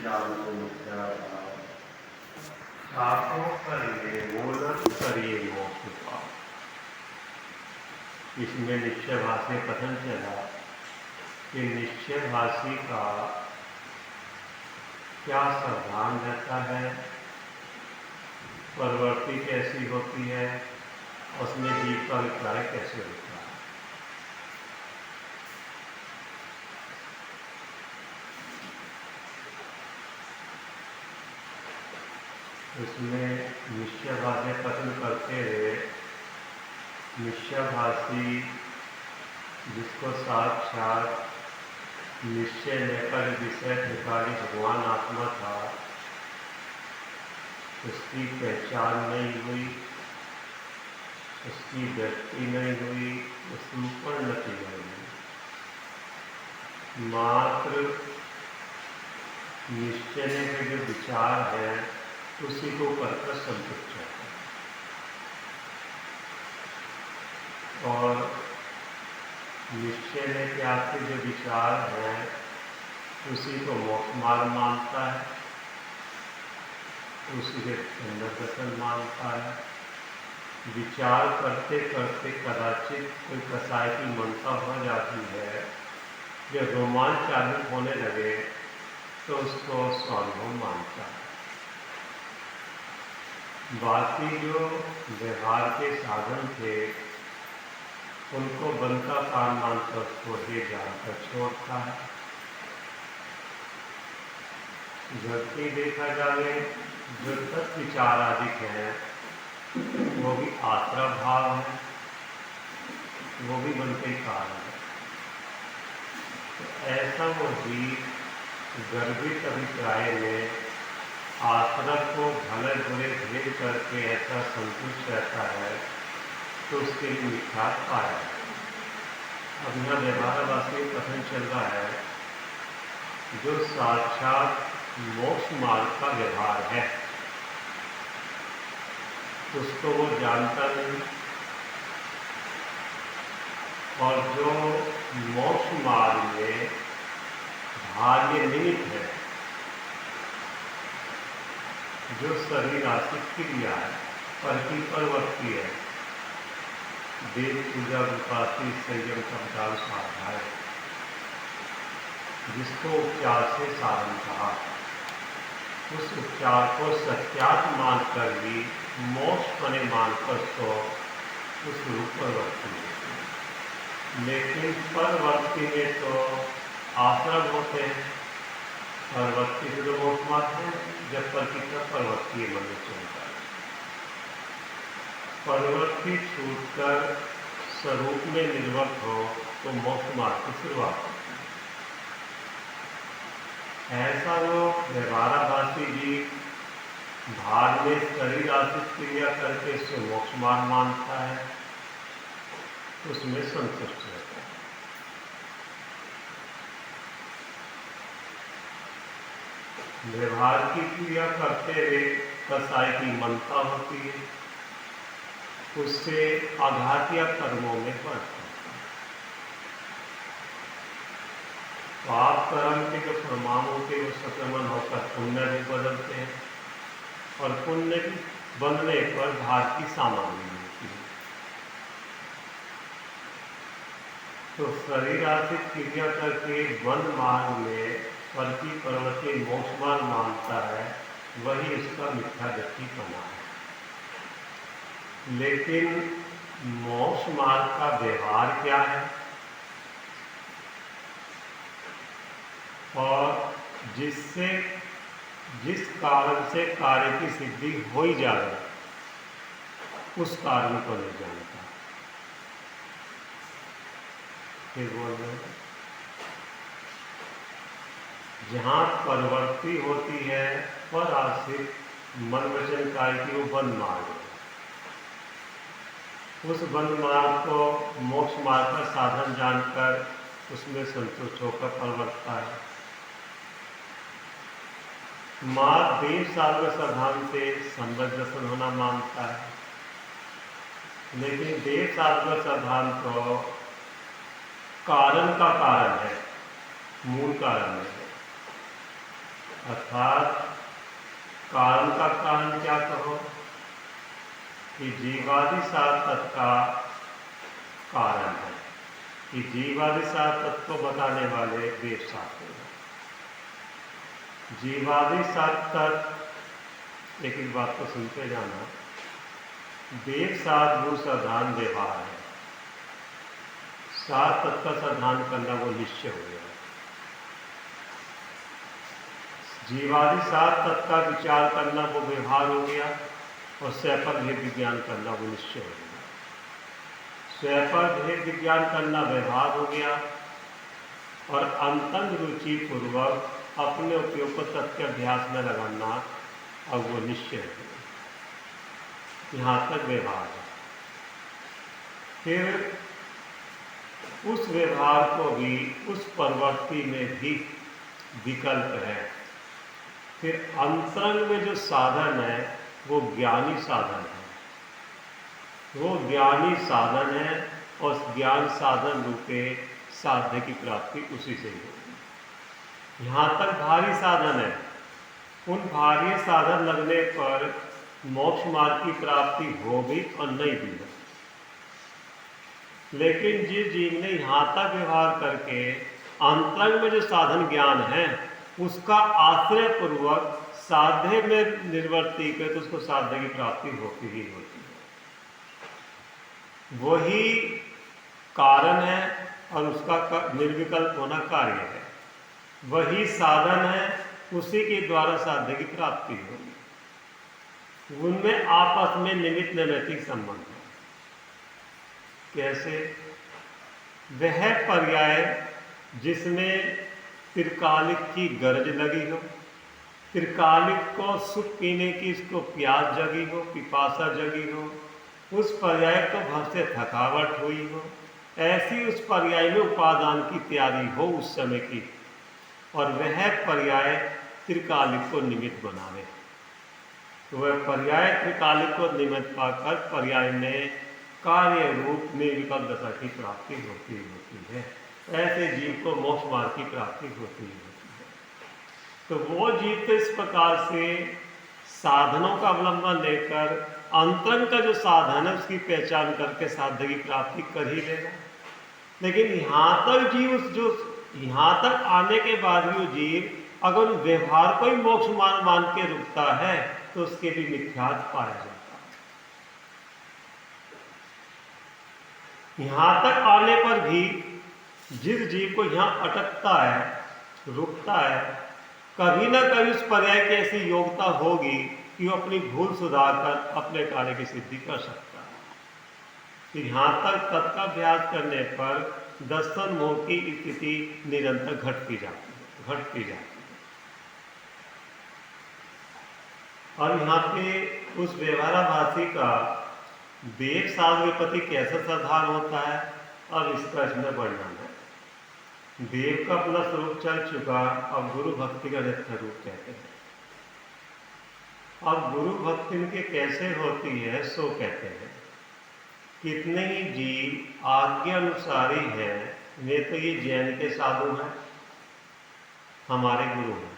चालको मुख्या साको करिए मूलम करिए मोक्ष पाप। इसमें निश्चयभाषी कथन चला कि निश्चयभाषी का क्या सावधान रहता है, प्रवृत्ति कैसी होती है, उसमें जीव का अभिप्राय कैसे होता है। इसमें निश्चयभाषी कथन करते हुए निश्चयभाषी जिसको साक्षात निश्चय लेकर विषय त्रिकाली भगवान आत्मा था, उसकी पहचान नहीं हुई, उसकी व्यक्ति नहीं हुई, उसकी उपन्नति नहीं हुई। मात्र निश्चय के जो विचार है उसी को करकर संतुष्ट है और निश्चय के आपके जो विचार हैं उसी को मोक्ष मार्ग मानता है, उसी के अंदर दर्शन मानता है। विचार करते करते कदाचित कोई कसाई की मनता हो जाती है, जब रोमांच चालू होने लगे तो उसको स्वानुभव मानता है। बाकी जो व्यवहार के साधन थे उनको बनता कान मानकर उसको हे जानकर छोड़ता है। जबकि देखा जाए जो तत्व विचार आदि हैं वो भी आश्रय भाव है, वो भी बनते कारण है। तो ऐसा वो जीव गर्भित अभिप्राय में आश्रय को भले बुरे भेद करके ऐसा संतुष्ट रहता है तो उसके लिए मिथ्या पाया। अब यहाँ व्यवहारवासी कथन चल रहा है जो साक्षात मोक्ष मार्ग का व्यवहार है उसको वो जानता नहीं, और जो मोक्ष मार्ग में भाग्य निमित्त है, जो शरीर आश्रित क्रिया है, परकी प्रवृत्ति है, देव पूजा उपासना संयम संतान स्वाध्याय, जिसको उपचार से साधन कहा, उस उपचार को सत्यात मानकर भी मोक्ष पने मानकर तो उस रूप प्रवृत्ति है। लेकिन परवर्ती में तो आश्रम होते हैं, परवर्ती से तो मोक्ष मार्ग है, जब पर परवर्ती मन चलता है। परवर्ती छूटकर स्वरूप में निर्वत हो तो मोक्ष मार्ग की शुरुआत होती है। ऐसा वो व्यवहाराभासी जी भाग में शरीर आश्रित क्रिया करके उसको मोक्ष मार्ग मानता है, उसमें संतुष्ट रहता है। व्यवहार की क्रिया करते हुए कसाई की मनता होती है, उससे आघात या कर्मों में बढ़ता है। पाप कर्म के जो प्रमाण होते हैं वो संक्रमण होकर पुण्य भी बदलते हैं और पुण्य बनने पर भाग की सामग्री मिलती है। तो शरीर आश्रित क्रिया करके वन मार्ग में फल की प्रवृत्ति मोक्ष मार्ग मानता है, वही उसका मिथ्या व्यक्तिपना है। लेकिन मोक्ष मार्ग का व्यवहार क्या है और जिस कारण से कार्य की सिद्धि हो ही जा रही उस कारण को नहीं जानता। फिर बोल रहे हैं जहाँ प्रवृत्ति होती है पर आश्रित मन वचन कार्य की वो बंद मार्ग है, उस बंद मार्ग को मोक्ष मार्ग का साधन जानकर उसमें संतुष्ट होकर प्रवर्तता है। मार्ग देव साधन साधन से संबद्ध दर्शन होना मानता है, लेकिन देव साधन साधन तो कारण का कारण है, मूल कारण है। अर्थात कारण का कारण क्या कहो कि जीवादि सात तत्व का कारण है, कि जीवादि सात तत्व को बताने वाले वेद शास्त्र हैं। जीवादि सात तत्व, एक एक बात को सुनते जाना, देव सात गुरु साधारण व्यवहार है। सात तत्व का साधन करना वो निश्चय हो गया। जीवादि सात तत्व का विचार करना वो व्यवहार हो गया, और स्वयं भेद विज्ञान करना वो निश्चय हो गया। स्वयं भेद विज्ञान करना व्यवहार हो गया, और अंतंग रुचि पूर्वक अपने उपयोग को तथ्य अभ्यास में लगाना अब वो निश्चय हो गया। यहाँ तक व्यवहार है। फिर उस व्यवहार को भी, उस प्रवृत्ति में भी विकल्प है। फिर अंतरंग में जो साधन है वो ज्ञानी साधन है। वो ज्ञानी साधन है, और ज्ञान साधन रूपे साध्य की प्राप्ति उसी से ही होगी। यहाँ तक भारी साधन है। उन भारी साधन लगने पर मोक्ष मार्ग की प्राप्ति हो भी और नहीं भी है। लेकिन जिस जीव ने यहाँ तक व्यवहार करके अंतरंग में जो साधन ज्ञान है उसका आश्रय पूर्वक साध्य में निर्वर्ती करे तो उसको साध्य की प्राप्ति होती ही होती है। वही कारण है और उसका निर्विकल्प होना कार्य है। वही साधन है, उसी के द्वारा साध्य की प्राप्ति होगी। उनमें आपस में निमित्त नैमित्तिक संबंध है। कैसे? वह पर्याय जिसमें त्रिकालिक की गरज लगी हो, त्रिकालिक को सुख पीने की इसको प्यास जगी हो, पिपासा जगी हो, उस पर्याय को भव से थकावट हुई हो, ऐसी उस पर्याय में उपादान की तैयारी हो उस समय की, और वह पर्याय त्रिकालिक को निमित्त बनावे। तो वह पर्याय त्रिकालिक को निमित्त पाकर पर्याय में कार्य रूप में विकल्प दशा की प्राप्ति होती है। ऐसे जीव को मोक्ष मार्ग की प्राप्ति होती है। तो वो जीव तो इस प्रकार से साधनों का अवलंबन लेकर अंतरंग का जो साधन है उसकी पहचान करके साध्य की प्राप्ति कर ही लेगा। लेकिन यहाँ तक जीव जो यहाँ तक आने के बाद भी वो जीव अगर व्यवहार को ही मोक्ष मान के रुकता है तो उसके भी मिथ्यात्व पाया जाता है। यहाँ तक आने पर भी जिस जीव को यहाँ अटकता है, रुकता है, कभी ना कभी उस पर्याय की ऐसी योग्यता होगी कि वो अपनी भूल सुधार कर अपने कार्य की सिद्धि कर सकता है। तो यहाँ तक तत्काभ्यास करने पर दर्शन मोह की स्थिति निरंतर घटती जाती है। और यहाँ पे उस व्यवहाराभासी का देव साध विपत्ति कैसा साधारण होता है, अब इसका इसमें वर्णन है। देव का अपना स्वरूप चल चुका, अब गुरु भक्ति का नित्य रूप कहते हैं। अब गुरु भक्ति इनके कैसे होती है सो कहते हैं। कितने ही जीव आज्ञा अनुसारी हैं, वे तो ये जैन के साधु हैं, हमारे गुरु हैं,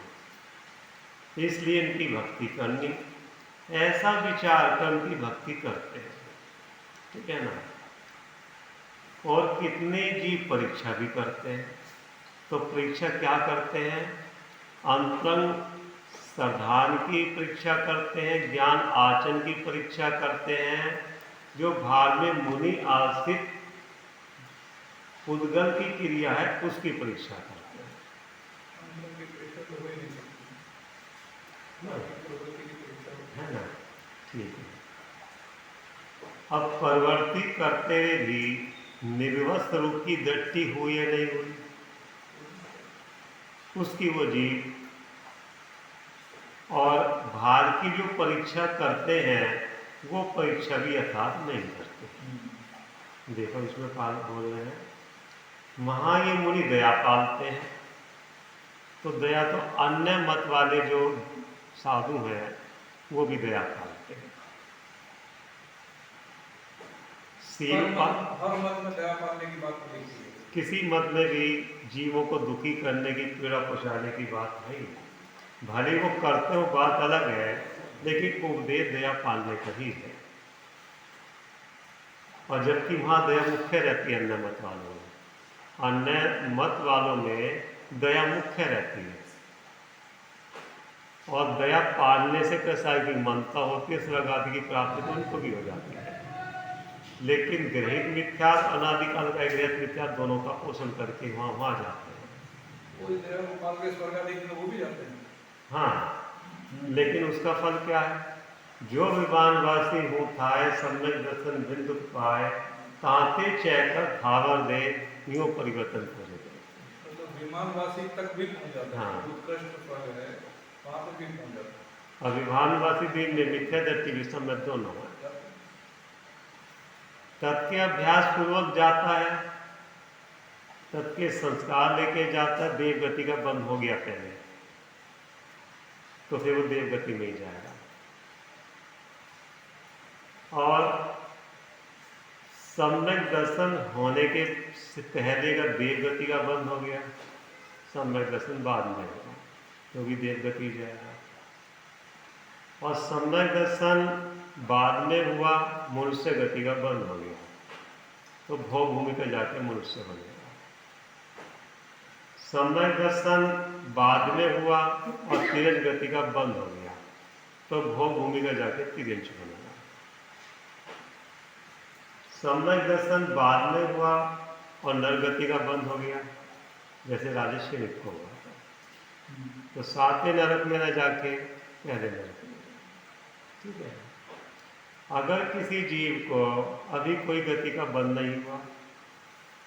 इसलिए इनकी भक्ति करनी, ऐसा विचार कर उनकी भक्ति करते हैं। ठीक है ना? और कितने जीव परीक्षा भी करते हैं। तो परीक्षा क्या करते हैं? अंतरंग श्रद्धान की परीक्षा करते हैं, ज्ञान आचरण की परीक्षा करते हैं, जो भार में मुनि आश्रित उद्गल की क्रिया है उसकी परीक्षा करते हैं। है ना? ठीक है। अब प्रवृत्ति करते हुए भी निर्वस्त रूप की दृष्टि हुई या नहीं हुई, उसकी वो जीव और भार की जो परीक्षा करते हैं वो परीक्षा भी यथार्थ नहीं करते। देखो इसमें पाल बोल रहे हैं, वहाँ ये मुनि दया पालते हैं। तो दया तो अन्य मत वाले जो साधु हैं वो भी दया पालते हैं। हर मत में दया पालने की बात नहीं है। किसी मत में भी जीवों को दुखी करने की, पीड़ा पहुंचाने की बात नहीं। भले वो करते हो बात अलग है, लेकिन उपदेश दया पालने का ही है। और जबकि वहाँ दया मुख्य रहती है अन्य मत वालों में, अन्य मत वालों में दया मुख्य रहती है। और दया पालने से कैसा है कि मनता होती है, स्वर्ग आदि की प्राप्ति तो उनको भी हो जाती है। लेकिन गृहित मिथ्या, अनादिकाल का गृहित मिथ्या दोनों का पोषण करके वहाँ जाते हैं। कोई देह को पाल के स्वर्ग आदि में वो भी जाते हैं। हाँ, लेकिन उसका फल क्या है? जो विमानवासी हूँ थाए सम्यक दर्शन बिंदु पाए, ताते चैकर थावर दे यूं परिवर्तन खोजे। तो विमानवासी तक भी पहुंच जाता है। हाँ। उत्कृष्ट स्वर्ग है, वहां तक भी पहुंच जाता है। और विमानवासी दिन में मिथ्या दृष्टि विषम में दोनों है। तत्के अभ्यास पूर्वक जाता है, तत्के संस्कार लेके जाता है। देवगति का बंद हो गया पहले, तो फिर वो देवगति में ही जाएगा। और सम्यक दर्शन होने के से पहले अगर देवगति का बंद हो गया, सम्यक दर्शन बाद में होगा तो भी देवगति जाएगा। और सम्यक दर्शन बाद में हुआ, मनुष्य गति का बंद हो गया तो भोग भूमि पर जाके मनुष्य बनेगा। सम्यक दर्शन बाद में हुआ और तिरंज गति का बंद हो गया तो भोग भूमि का जाके तिरंज बनेगा। सम्यक दर्शन बाद में हुआ और नरगति का बंद हो गया, जैसे राजस्व नित्य हुआ तो सातवें नरक में न जाके पहले नरक में। ठीक है। अगर किसी जीव को अभी कोई गति का बंद नहीं हुआ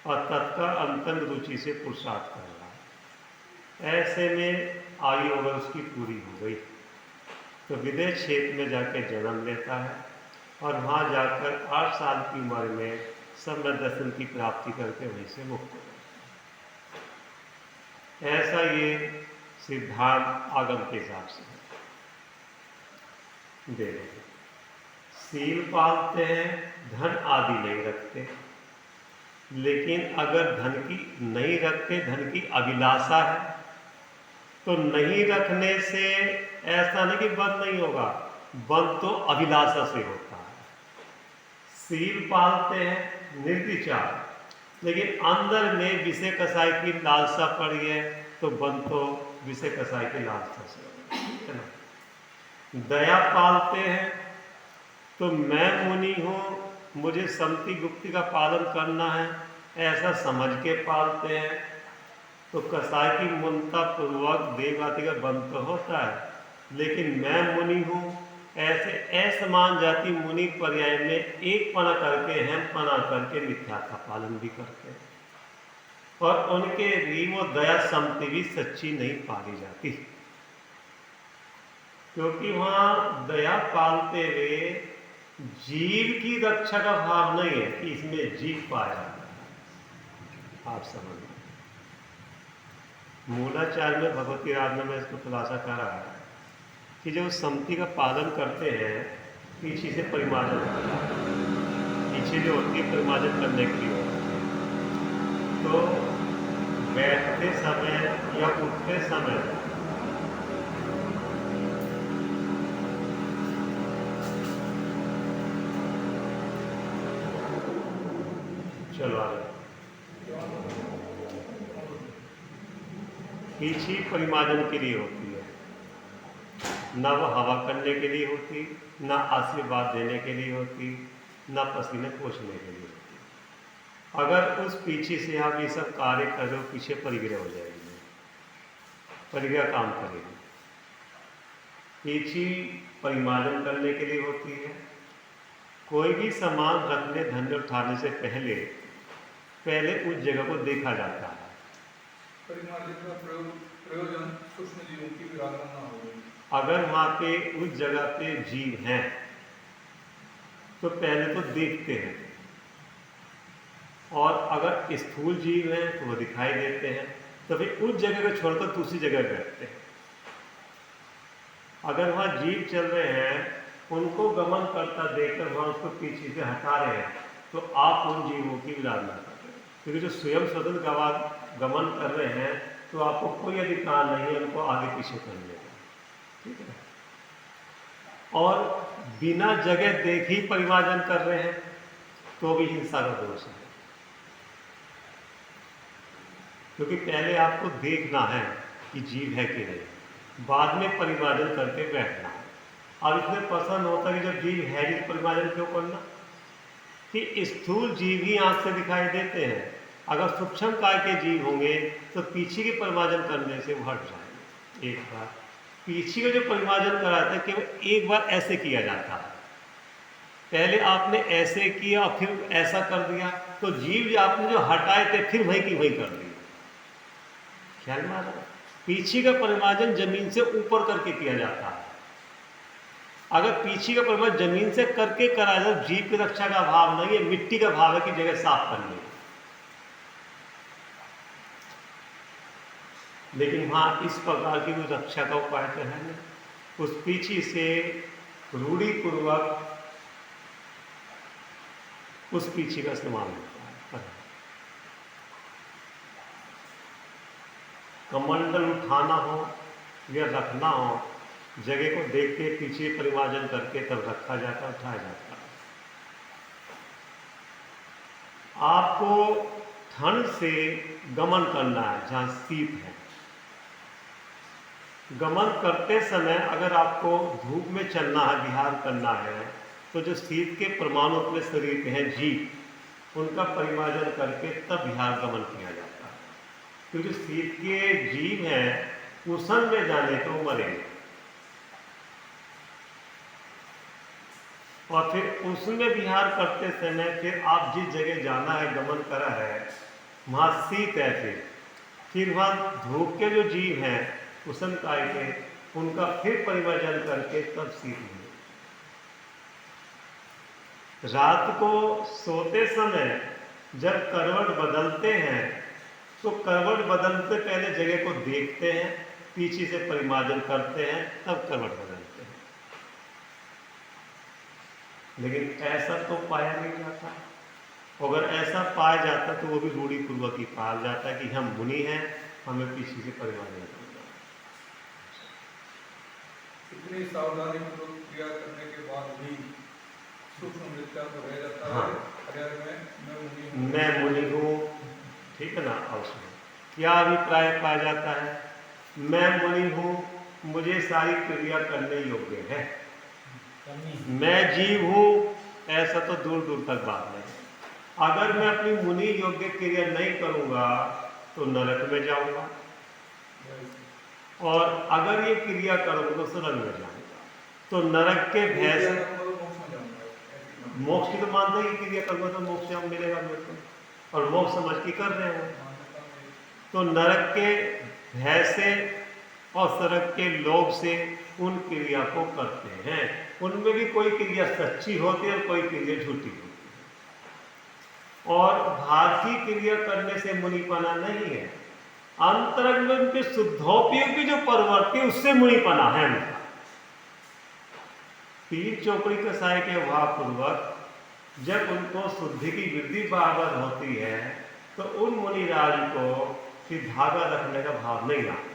और तत्काल अंतरंग रुचि से पुरुषार्थ कर रहा है, ऐसे में आयु अगर उसकी पूरी हो गई तो विदेश क्षेत्र में जाकर जन्म लेता है और वहाँ जाकर 8 साल की उम्र में सम्य दर्शन की प्राप्ति करके वहीं से मुक्त हो जाता है। ऐसा ये सिद्धांत आगम के हिसाब से है। देखो, सील पालते हैं, धन आदि नहीं रखते, लेकिन अगर धन की नहीं रखते, धन की अभिलाषा है तो नहीं रखने से ऐसा नहीं कि बंद नहीं होगा, बंद तो अभिलाषा से होता है। सील पालते हैं निर्विचार, लेकिन अंदर में विषय कसाई की लालसा पड़ी है तो बंद तो विषय कसाई की लालसा से है ना। दया पालते हैं तो मैं मुनि हूँ, मुझे समति गुप्ति का पालन करना है, ऐसा समझ के पालते हैं तो कसाई की मुनता पूर्वक देवगाति का बंद तो होता है, लेकिन मैं मुनि हूँ ऐसे असमान जाति मुनि पर्याय में एक पना करके हम पना करके मिथ्या का पालन भी करते हैं और उनके भी वो दया समति भी सच्ची नहीं पाली जाती, क्योंकि वहाँ दया पालते हुए जीव की रक्षा का भाव नहीं है कि इसमें जीव पाया जाता है। आप समझ मूलाचार्य में भगवती आराधना में इसको खुलासा कर रहा है कि जब समति का पालन करते हैं पीछे से परिमार्जन करता है, पीछे जो होती है परिमार्जन करने के लिए तो बैठते समय या उठते समय चलो आगे। पीछे परिमार्जन के लिए होती है, ना वो हवा करने के लिए होती, ना आशीर्वाद देने के लिए होती, ना पसीने पोछने के लिए होती। अगर उस पीछे से आप ये सब कार्य कर रहे हो, पीछे परिग्रह हो जाएगी, परिग्रह काम करेगी। पीछे परिमार्जन करने के लिए होती है। कोई भी सामान रखने धन्य उठाने से पहले उस जगह को देखा जाता है। परिमार्जन का प्रयोजन सूक्ष्म जीवों की विराधना ना हो। अगर वहाँ पे उस जगह पे जीव हैं तो पहले तो देखते हैं, और अगर स्थूल जीव हैं तो वो दिखाई देते हैं, तो फिर उस जगह को छोड़कर दूसरी जगह बैठते हैं। अगर वहाँ जीव चल रहे हैं, उनको गमन करता देखकर वहाँ उसको पीछे से हटा रहे हैं, तो आप उन जीवों की विराधना कर रहे हैं, क्योंकि जो स्वयं स्वतंत्र गमन कर रहे हैं तो आपको कोई अधिकार नहीं है उनको आगे पीछे करने का। और बिना जगह देख ही परिमार्जन कर रहे हैं तो भी हिंसा का दोष है, क्योंकि पहले आपको देखना है कि जीव है कि नहीं, बाद में परिमार्जन करके बैठना है। अब इसमें पसंद होता है कि जब जीव है नहीं तो परिमार्जन क्यों करना, कि स्थूल जीव ही आंख से दिखाई देते हैं, अगर सूक्ष्म काय के जीव होंगे तो पीछे के परिमार्जन करने से वो हट जाएंगे। एक बार पीछे का जो परिमार्जन कराते हैं केवल एक बार ऐसे किया जाता है, पहले आपने ऐसे किया और फिर ऐसा कर दिया तो जीव जो आपने जो हटाए थे फिर वहीं की वहीं कर दिया। ख्याल में आ रहा है? पीछे का परिमार्जन जमीन से ऊपर करके किया जाता है। अगर पीछे का परिमार्जन जमीन से करके करा जाए, जीव की रक्षा का भाव नहीं है, मिट्टी का भाव है कि जगह साफ करनी है। लेकिन वहां इस प्रकार की कोई रक्षा का उपाय तो है नहीं, उस पीछे से रूढ़ी पूर्वक उस पीछे का इस्तेमाल होता है। कमंडल उठाना हो या रखना हो, जगह को देख के पीछे परिमार्जन करके तब रखा जाता, उठाया जाता। आपको ठंड से गमन करना है जहां शीत है, गमन करते समय अगर आपको धूप में चलना है, विहार करना है, तो जो शीत के परमाणु अपने शरीर के हैं जीव, उनका परिमार्जन करके तब विहार गमन किया जाता है, क्योंकि शीत के जीव हैं उष्ण में जाने तो मरेंगे, और फिर उसमें विहार करते समय फिर आप जिस जगह जाना है, गमन करा है, वहां शीत है, फिर वहां धूप के जो जीव हैं उष्ण काय के, उनका फिर परिमार्जन करके तब शीत मिले। रात को सोते समय जब करवट बदलते हैं तो करवट बदलते पहले जगह को देखते हैं, पीछे से परिमार्जन करते हैं, तब करवट बदलते हैं। लेकिन ऐसा तो पाया नहीं जाता, अगर ऐसा पाया जाता तो वो भी रूढ़ी पूर्वक ही पाया जाता है कि हम मुनि हैं, हमें पीछे से परिमार्जन करना। इतनी सावधानी पूर्वक क्रिया करने के बाद भी सूक्ष्म मिथ्या तो रह जाता है। अगर मैं मुनि हूँ, ठीक है ना। और क्या अभिप्राय पाया जाता है, मैं मुनि हूँ, मुझे सारी क्रिया करने योग्य है, मैं जीव हूँ, ऐसा तो दूर दूर तक बात नहीं। अगर मैं अपनी मुनि योग्य क्रिया नहीं करूँगा तो नरक में जाऊँगा, और अगर ये क्रिया करूँगा तो स्वर्ग में जाऊँगा। तो नरक के भय से मोक्ष की तो मानते हैं कि क्रिया करूँगा तो मोक्ष मिलेगा मेरे को, और मोक्ष समझ के कर रहे हो। तो नरक के भय से और स्वर्ग के लोभ से उन क्रिया को करते हैं। उनमें भी कोई क्रिया सच्ची होती है और कोई क्रिया झूठी होती है। और भारतीय क्रिया करने से मुनिपना नहीं है, अंतरंग में उनके शुद्धोपयोगी जो प्रवृत्ति उससे मुनिपना है उनका। तीन चौकड़ी कसाय के अभाव पूर्वक जब उनको शुद्धि की वृद्धि बराबर होती है तो उन मुनिराज को फिर धागा रखने का भाव नहीं आता।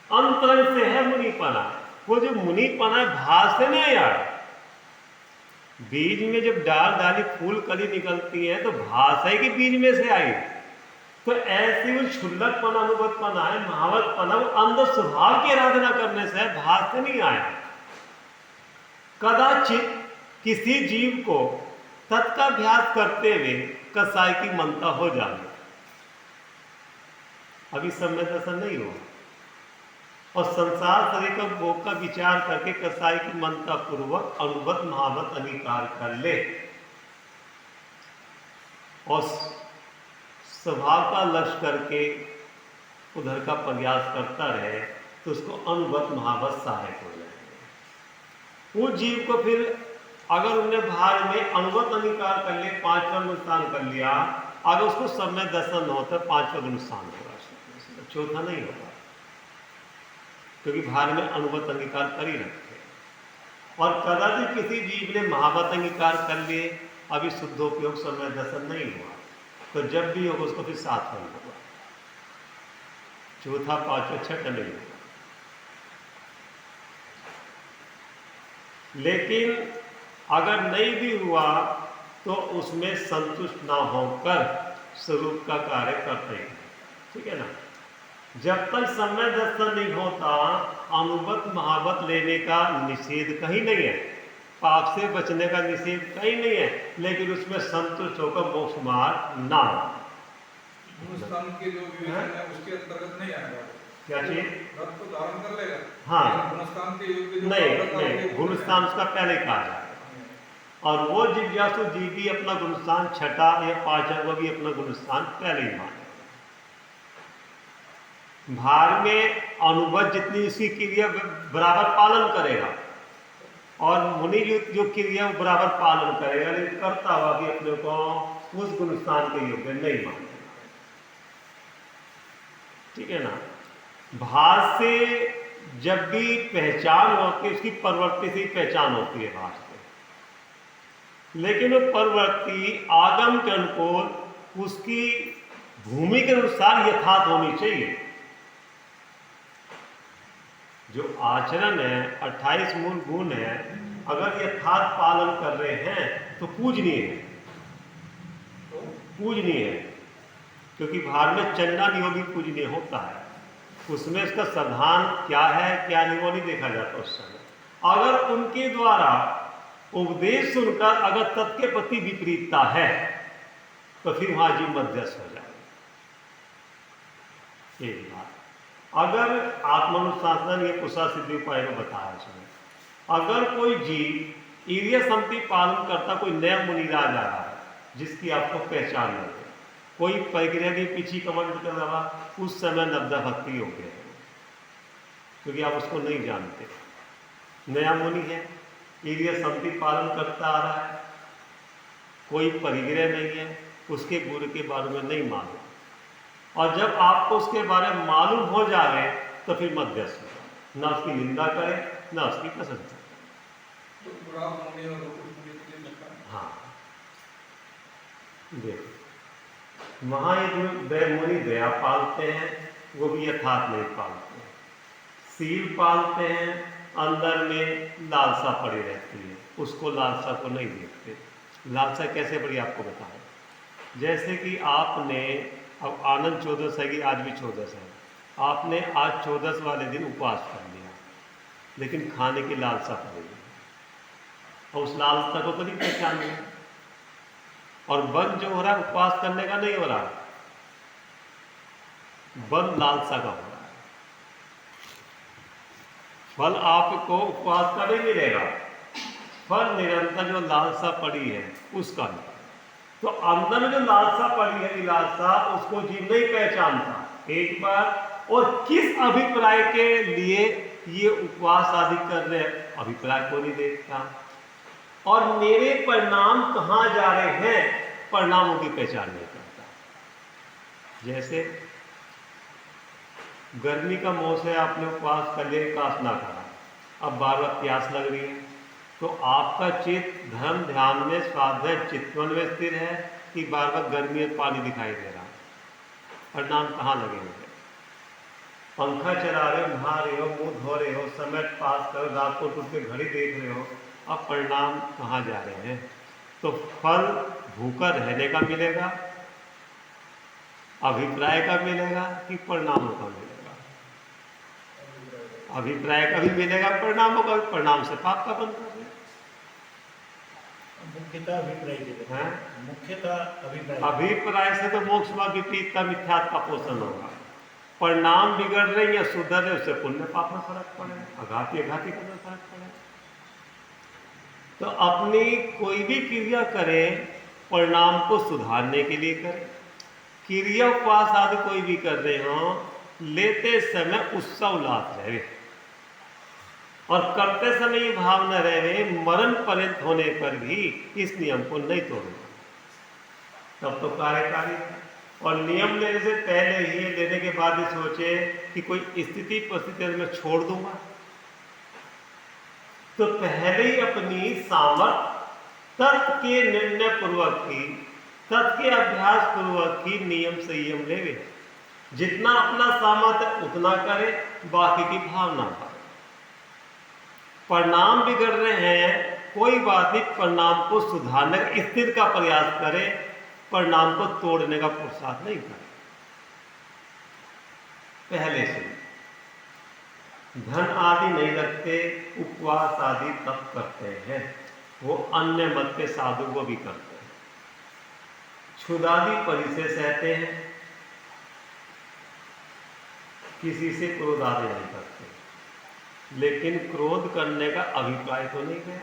अंतरंग से है मुनिपना, वो जो मुनिपना है भाव से नहीं आया। बीज में जब डाल डाली फूल कली निकलती है तो भाव है कि बीज में से आई, तो ऐसी वो क्षुल्लकपना, अनुगतपना है, महावतपना, वो अंदर स्वभाव की आराधना करने से भाव से नहीं आया। कदाचित किसी जीव को तत्काभ्यास करते हुए कसाई की मनता हो जाए, अभी समय दर्शन नहीं हुआ, और संसार शरीर का भोग का विचार करके कसाई की मनता पूर्वक अनुगत महावत अंगीकार कर ले और स्वभाव का लक्ष्य करके उधर का प्रयास करता रहे तो उसको अनुगत महावत सहायक हो जाएंगे। वो जीव को फिर अगर उन्हें भार में अनुगत अंगीकार कर ले, 5 वर्ग नुकसान कर लिया, अगर उसको समय दर्शन होता 5 वर्ग नुकसान होगा, चौथा नहीं होगा, क्योंकि भार में अनुगत अंगीकार कर ही रखते। और कदाचित किसी जीव ने महावत अंगीकार कर लिए, अभी शुद्धोपयोग समय दर्शन नहीं हुआ, तो जब भी होगा उसको फिर 7 वर्ग होगा, चौथा 5वां 6वां नहीं होगा। लेकिन अगर नहीं भी हुआ तो उसमें संतुष्ट ना होकर स्वरूप का कार्य करते हैं। ठीक है ना। जब तक समय दर्शन नहीं होता अनुभव महावत लेने का निषेध कहीं नहीं है, पाप से बचने का निषेध कहीं नहीं है, लेकिन उसमें संतुष्ट होकर मोक्ष मार्ग ना हो। गुणस्थान के जो विवेचन है उसके अंतर्गत नहीं आएगा। क्या चीज? व्रत को धारण कर लेगा। हाँ, गुणस्थान के योग जो नहीं, गुणस्थान उसका पहले कहा जाएगा। और वो जिज्ञासु जी भी अपना गुणस्थान छठा या पांचवा, वो भी अपना गुणस्थान पहले ही माने। भार में अनुभव जितनी इसकी क्रिया बराबर पालन करेगा और मुनि जो क्रिया वो बराबर पालन करेगा, लेकिन करता हुआ भी अपने को उस गुणस्थान के योग्य नहीं माने। ठीक है ना। भार से जब भी पहचान होती है उसकी प्रवृत्ति से ही पहचान होती है भार से, लेकिन वो प्रवृत्ति आगम के अनुकूल उसकी भूमि के अनुसार यथार्थ होनी चाहिए। जो आचरण है 28 मूल गुण है, अगर यथार्थ पालन कर रहे हैं तो पूजनीय है, पूजनीय है। क्योंकि भार में चंडा नियोग भी पूजनीय होता है, उसमें इसका साधन क्या है क्या नहीं वो नहीं देखा जाता उस समय। अगर उनके द्वारा उपदेश सुनकर अगर तत् के प्रति विपरीतता है तो फिर वहां जीव मध्यस्थ हो जाए। एक बात, अगर आत्मानुशासन ये कुशा सिद्धि उपाय में बताया उसमें, अगर कोई जीव ईर्य संति पालन करता कोई नया मुनिराज आ रहा है जिसकी आपको पहचान नहीं है, कोई परिग्रह की पीछे कमंड कर रहा, उस समय नब्दा भक्ति हो गया, क्योंकि आप उसको नहीं जानते। नया मुनि है, ईर्य संति पालन करता आ रहा है, कोई परिग्रह नहीं है, उसके गुरु के बारे में नहीं मालूम, और जब आपको उसके बारे में मालूम हो जाए तो फिर मध्यस्थ हो, ना उसकी निंदा करे ना उसकी प्रशंसा करे। हाँ, देखो वहां मुनि दया पालते हैं, वो भी यथार्थ नहीं पालते हैं। सील पालते हैं, अंदर में लालसा पड़ी रहती है, उसको लालसा को नहीं देखते। लालसा कैसे पड़ी आपको बताएं। जैसे कि आपने अब आनंद 14 है कि आज भी 14 है, आपने आज 14 वाले दिन उपवास कर लिया, लेकिन खाने की लालसा पड़ेगी और उस लालसा को तो नहीं पहचान लिया, और बंद जो हो रहा है उपवास करने का नहीं हो रहा, बंद लालसा का हो रहा है। फल आपको उपवास का नहीं मिलेगा, फल निरंतर जो लालसा पड़ी है उसका मिलेगा। तो अंदर में जो लालसा पड़ी है, लालसा उसको जीव नहीं पहचानता एक बार, और किस अभिप्राय के लिए ये उपवास आदि कर रहे हैं अभिप्राय को नहीं देखता, और मेरे परिणाम कहाँ जा रहे हैं परिणामों की पहचान नहीं करता। जैसे गर्मी का मौसम है, आपने उपवास कर लिया, काश ना करा, अब बार बार प्यास लग रही है, तो आपका चित्त धर्म ध्यान में स्वाध्याय चित्तवन में स्थिर है कि बार बार गर्मी में पानी दिखाई दे रहा, परिणाम कहाँ लगे हुए? पंखा चला रहे हो, नहा रहे हो, मुंह धो रहे हो, समय पास करो, रात को टूट के घड़ी देख रहे हो, अब परिणाम कहाँ जा रहे हैं? तो फल भूखा रहने का मिलेगा, अभिप्राय का मिलेगा कि परिणामों का मिलेगा? अभिप्राय का भी मिलेगा, परिणामों का भी, परिणाम से पाप का बनता है। मुख्यतः अभिप्राय के मुख्यतः अभिप्राय से तो मोक्ष में विपरीतता मिथ्यात्व का पोषण होगा। परिणाम बिगड़ रहे या सुधर रहे, उससे पुण्य पाप में फर्क पड़ेगा, अघाती अघाती का में फर्क पड़ेगा। तो अपनी कोई भी क्रिया करें परिणाम को सुधारने के लिए करें। क्रिया उपवास आदि कोई भी कर रहे हो, लेते समय उत्सव उल्लास रहे और करते समय ये भाव न रहे मरण पर्यंत होने पर भी इस नियम को नहीं तोड़ना, तब तो कार्यकारी है। और नियम लेने से पहले ही, लेने के बाद ही सोचे कि कोई स्थिति परिस्थिति में छोड़ दूंगा, तो पहले ही अपनी सामर्थ्य तर्क के निर्णय पूर्वक ही, तर्क के अभ्यास पूर्वक ही नियम संयम लेवे। जितना अपना सामर्थ्य उतना करे, बाकी की भावना करे। परिणाम बिगड़ रहे हैं, कोई बात नहीं, परिणाम को सुधारने का स्थिति का प्रयास करें, परिणाम को तोड़ने का पुरुषार्थ नहीं करें। पहले से धन आदि नहीं रखते, उपवास आदि तप करते हैं, वो अन्य मत के साधु को भी करते हैं। क्षुधादि परिचय सहते हैं, किसी से क्रोध आदि नहीं करते, लेकिन क्रोध करने का अभिप्राय तो नहीं गया।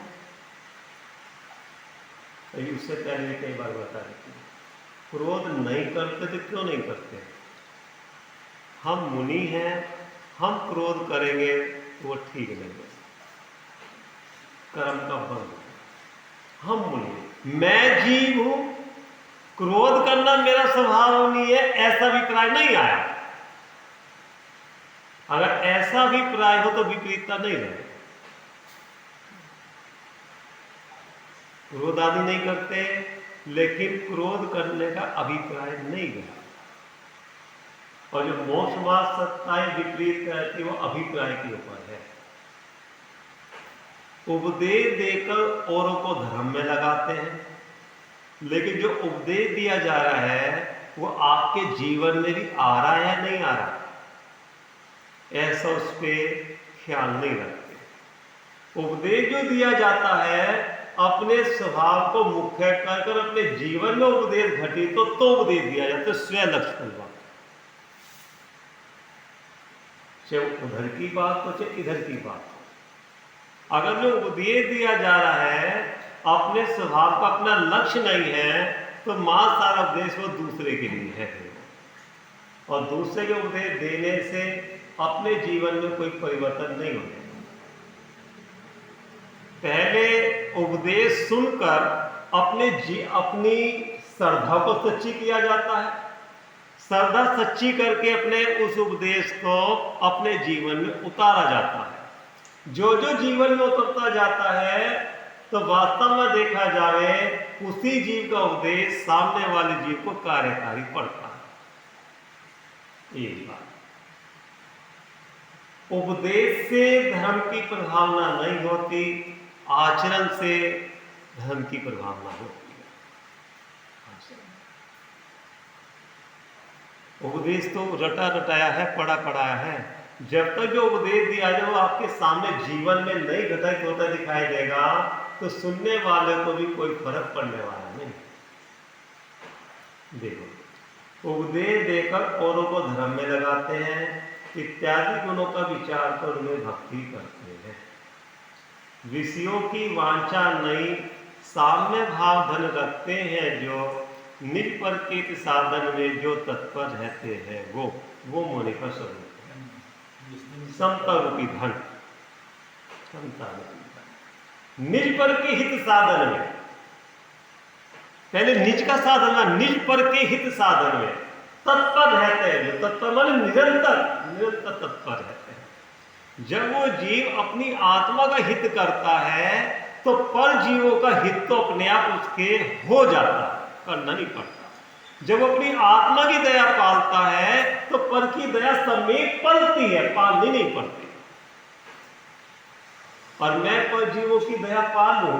अभी उससे पहले कई बार बता देती हूँ, क्रोध नहीं करते तो क्यों नहीं करते? हम मुनि हैं, हम क्रोध करेंगे तो वो ठीक नहीं है, कर्म का बंध। हम मुनि, मैं जीव हूं, क्रोध करना मेरा स्वभाव नहीं है, ऐसा अभिप्राय नहीं आया। अगर ऐसा अभिप्राय हो तो विपरीतता नहीं रहे। क्रोध आदि नहीं करते, लेकिन क्रोध करने का अभिप्राय नहीं गया। और जो मोक्ष मार्ग सत्ताएं विपरीत कहती वो अभिप्राय के ऊपर है। उपदेश देकर औरों को धर्म में लगाते हैं, लेकिन जो उपदेश दिया जा रहा है वो आपके जीवन में भी आ रहा है या नहीं आ रहा, ऐसा उस पर ख्याल नहीं रखते। उपदेश जो दिया जाता है अपने स्वभाव को मुख्य कर अपने जीवन में उपदेश घटित तो उपदेश दिया जाता है, स्वयं लक्ष्य पूर्वक। चाहे उधर की बात हो चाहे इधर की बात हो, अगर जो उपदेश दिया जा रहा है अपने स्वभाव का अपना लक्ष्य नहीं है तो मां सारा उपदेश वो दूसरे के लिए है, और दूसरे के उपदेश देने से अपने जीवन में कोई परिवर्तन नहीं होता। पहले उपदेश सुनकर अपनी श्रद्धा को सच्ची किया जाता है, श्रद्धा सच्ची करके अपने उस उपदेश को अपने जीवन में उतारा जाता है। जो जो जीवन में उतरता जाता है तो वास्तव में देखा जाए उसी जीव का उपदेश सामने वाले जीव को कार्यकारी पड़ता है। एक बात, उपदेश से धर्म की प्रभावना नहीं होती, आचरण से धर्म की प्रभावना होती है। उपदेश तो रटा रटाया है, पढ़ा पढ़ाया है, जब तक जो उपदेश दिया जाए वो आपके सामने जीवन में नहीं घटित होता दिखाई देगा तो सुनने वाले को भी कोई फर्क पड़ने वाला नहीं। देखो, उपदेश देकर औरों को धर्म में लगाते हैं, इत्यादि गुणों का विचार कर उन्हें भक्ति करते हैं। विषयों की वांछा नहीं, साम्य भाव धन रखते हैं जो निज पर के साधन में जो तत्पर रहते हैं वो मुनि का स्वरूप है। समता रूपी धन, समता रूपी धन निज पर के हित साधन में, पहले निज का साधन, निज पर के हित साधन में तत्पर रहते हैं। जो तत्पर माने निरंतर तत्पर रहते हैं। जब वो जीव अपनी आत्मा का हित करता है तो पर जीवों का हित तो अपने आप उसके हो जाता है, करना नहीं पड़ता। जब अपनी आत्मा की दया पालता है तो पर की दया समेत पलती है, पालनी नहीं पड़ती। और मैं पर जीवों की दया पालूं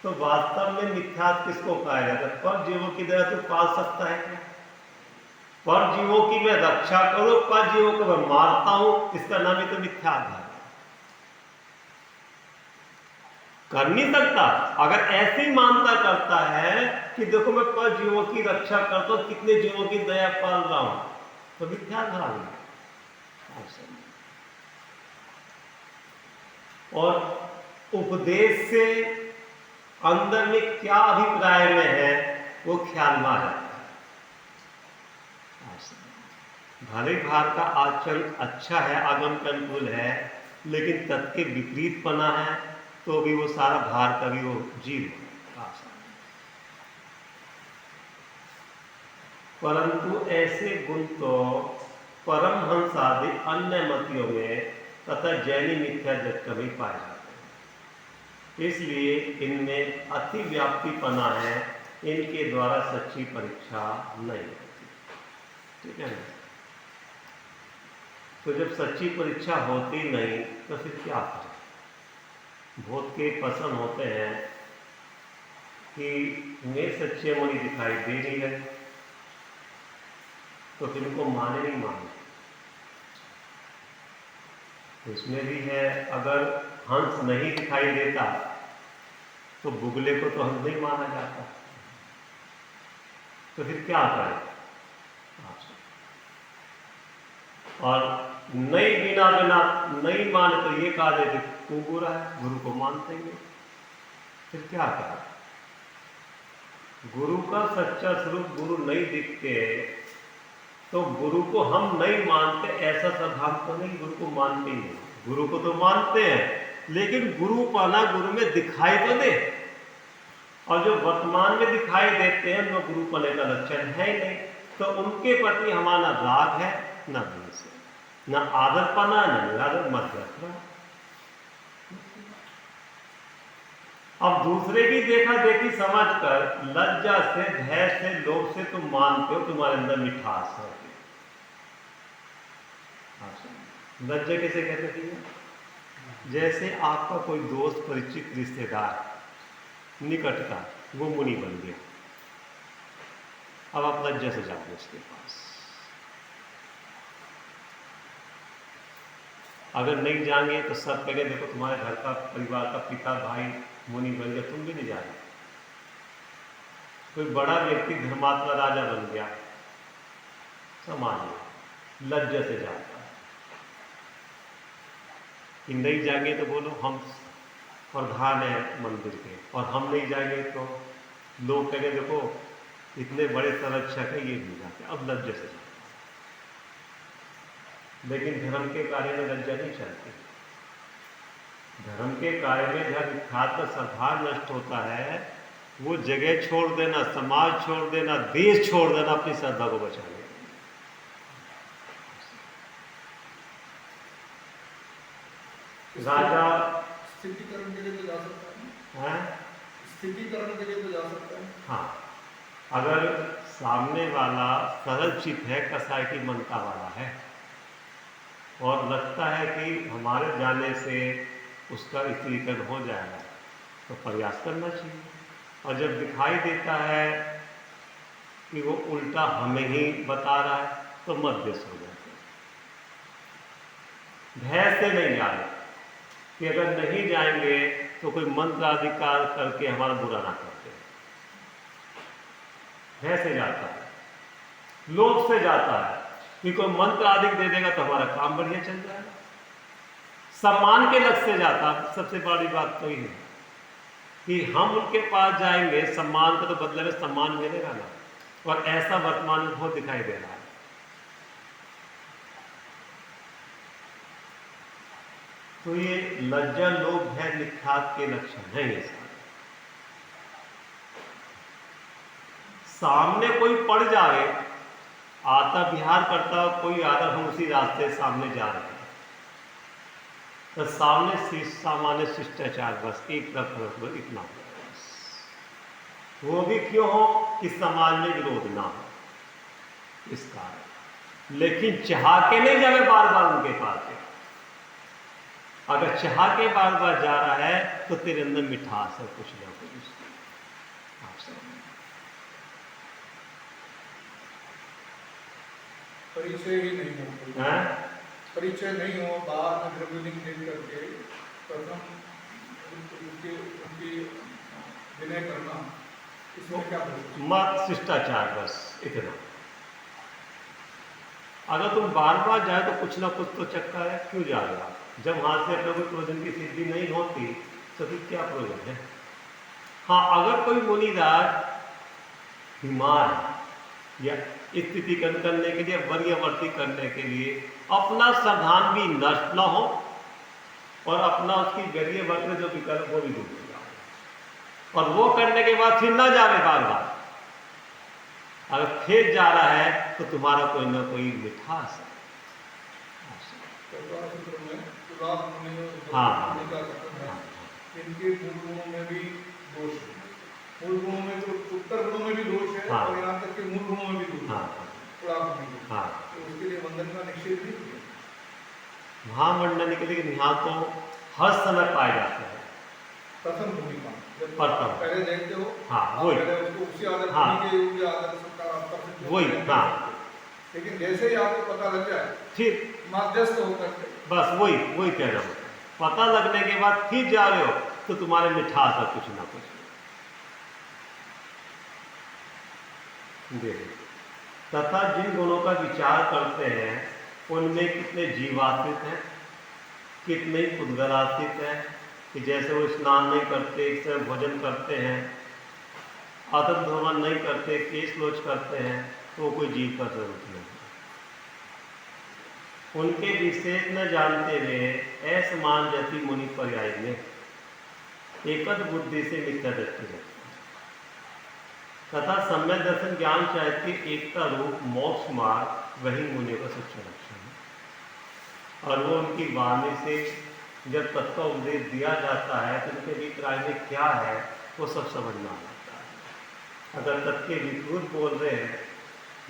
तो वास्तव में मिथ्यात्व किसको कहा जाता है? पर जीवों की दया तो पाल सकता है क्या? पर जीवों की मैं रक्षा करूं, पर जीवों को मैं मारता हूं, इसका नाम ही तो मिथ्यात्व है। कर नहीं सकता। अगर ऐसी मानता करता है कि देखो मैं पर जीवों की रक्षा करता हूं, कितने जीवों की दया पाल रहा हूं, तो मिथ्यात्व है। और उपदेश से अंदर में क्या अभिप्राय में है वो ख्याल में आ जाता है। भले भार का आचरण अच्छा है, आगम के अनुकूल है, लेकिन तत्के विपरीत पना है तो भी वो सारा भार का भी वो जीव है। परंतु ऐसे गुण तो परमहंस आदि अन्य मतियों में तथा जैनी मिथ्या जगत में पाए जाते हैं। इसलिए इनमें अति व्याप्तिपना है, इनके द्वारा सच्ची परीक्षा नहीं होती। ठीक है ना? तो जब सच्ची परीक्षा होती नहीं तो फिर क्या करें? बहुत के पसंद होते हैं कि वे सच्चे मुनि दिखाई दे नहीं रहे, तो फिर उनको माने नहीं माने। इसमें भी है, अगर हंस नहीं दिखाई देता तो बुगले को तो हंस नहीं माना जाता, तो फिर क्या करें। और नहीं बिना बिना नहीं माने तो ये कहा जाए तू बुरा है, गुरु को मानते ही नहीं, फिर क्या करें। गुरु का सच्चा स्वरूप गुरु नहीं दिखते तो गुरु को हम नहीं मानते, ऐसा सिद्धांत तो नहीं, गुरु को मानते ही नहीं। गुरु को तो मानते हैं, लेकिन गुरु पाना गुरु में दिखाई तो दे, और जो वर्तमान में दिखाई देते हैं वो गुरु पाने का लक्षण है ही नहीं, तो उनके प्रति हमारा राग है न द्वेष है, न आदर पाना न निरादर, मत रखना। अब दूसरे की देखा देखी समझकर लज्जा से, भय से, लोभ से तुम मानते हो तुम्हारे अंदर मिठास है। लज्जा किसे कहते थे? जैसे आपका कोई दोस्त, परिचित, रिश्तेदार, निकट का, वो मुनि बन गया, अब आप लज्जा से जाओगे उसके पास। अगर नहीं जाएंगे तो सब कहेंगे देखो तुम्हारे घर का, परिवार का पिता, भाई मुनि बन गया, तुम भी नहीं जाओगे। कोई बड़ा व्यक्ति, धर्मात्मा, राजा बन गया, समाज में लज्जा से जाता है कि नहीं जाएंगे तो बोलो हम प्रधान है मंदिर के, और हम नहीं जाएंगे तो लोग कहेंगे देखो इतने बड़े संरक्षक है, ये नहीं जाते, अब लज्जा से जाते। लेकिन धर्म के कार्य में लज्जा नहीं चलती। धर्म के कार्य में जब विख्यात का श्रद्धा नष्ट होता है, वो जगह छोड़ देना, समाज छोड़ देना, देश छोड़ देना, अपनी श्रद्धा को बचाने। राजा स्थितिकरण के लिए तो जा सकता है, हैं? स्थितिकरण के लिए तो जा सकता है। हाँ, अगर सामने वाला सरल चित्त है, कसाई की मनता वाला है, और लगता है कि हमारे जाने से उसका स्थिरीकरण हो जाएगा, तो प्रयास करना चाहिए। और जब दिखाई देता है कि वो उल्टा हमें ही बता रहा है, तो मतभेद हो जाते हैं। भय से नहीं जाए कि अगर नहीं जाएंगे तो कोई मंत्राधिकार करके हमारा बुरा ना करते, भय से जाता है, लोभ से जाता है कि कोई मंत्र अधिक दे देगा तो हमारा काम बढ़िया चल जाएगा, सम्मान के लक्ष्य से जाता। सबसे बड़ी बात तो ये है कि हम उनके पास जाएंगे, सम्मान का तो बदले में सम्मान मिलेगा ना, और ऐसा वर्तमान में बहुत दिखाई दे रहा है। तो ये लज्जा, लोभ, भय, निखात के लक्षण है। ये सामने कोई पड़ जाए, आता विहार करता कोई आता, हम उसी रास्ते सामने जा रहे हैं, तो सामने सामान्य शिष्टाचार बस एक तरफ रख दो, इतना हो। वो भी क्यों हो कि समाज में विरोध ना हो, इस कारण। लेकिन चाह के नहीं जावे बार बार उनके पास। अगर चाह के बार बार जा रहा है तो तेरे अंदर मिठास है कुछ ना कुछ। परिचय ही नहीं हो, परिचय नहीं हो, बाहर में द्रव्यलिंग देख करके प्रथम उनकी विनय करना, इसमें क्या मत शिष्टाचार, बस इतना। अगर तुम बार बार जाए तो कुछ ना कुछ तो चक्कर है, क्यों जा रहे हो? जब हाथ से अपने कोई प्रयोजन की सिद्धि नहीं होती तो फिर क्या प्रयोजन है? हाँ, अगर कोई मुनिराज बीमार या स्थिति करने के लिए, वर्यवर्ती करने के लिए अपना सावधान भी नष्ट न हो, और अपना उसकी वरीय वर्ग में जो विकल्प वो भी दूर हो जाए, और वो करने के बाद फिर ना जावे बार बार। अगर फिर जा रहा है तो तुम्हारा कोई ना कोई मिठास है। हाँ, इनके मूल गुणों में भी दोष है, मूल गुणों में तो उत्तर गुणों में भी दोष है, हाँ, और यहाँ तक के मूल गुणों में भी दोष है। हाँ, तो उसके लिए बंधन का निषेध नहीं है। महामंडन के लिए यहाँ तो हर समय पाए जाते हैं, प्रथम भूमिका जब प्रथम। आप पहले देखते हो, हाँ, आप वही। पहले उसको उसी आदर हाँ। के योग्य आदर सबका आपका फिर वही, देखते हाँ। हो। लेकिन जैसे ही आपको पता लग जाए फिर मध्यस्थ होकर के बस वही कह रहा हूँ, पता लगने के बाद फिर जा रहे हो तो तुम्हारे मिठास है कुछ ना कुछ। देखिए, तथा जिन गुणों का विचार करते हैं उनमें कितने जीवाश्रित हैं, कितने उद्गलाश्रित हैं, कि जैसे वो स्नान नहीं करते, एक समय भोजन करते हैं, आत्म धोवन नहीं करते, केश लोच करते हैं, तो वो कोई जीव का स्वरूप नहीं। उनके विशेष न जानते हुए असमान जति मुनि पर्याय में एकद बुद्धि से मिथ्या दृष्टि रखते तथा सम्यक दर्शन ज्ञान चाहते एकता रूप मोक्ष मार्ग वही मुनियों का सच्चा लक्षण है। और वो उनकी वाणी से जब तत्व उपदेश दिया जाता है तो उनके अभिप्राय में क्या है वो सब समझ में आ जाता है। अगर तत्व के विपरीत बोल रहे हैं,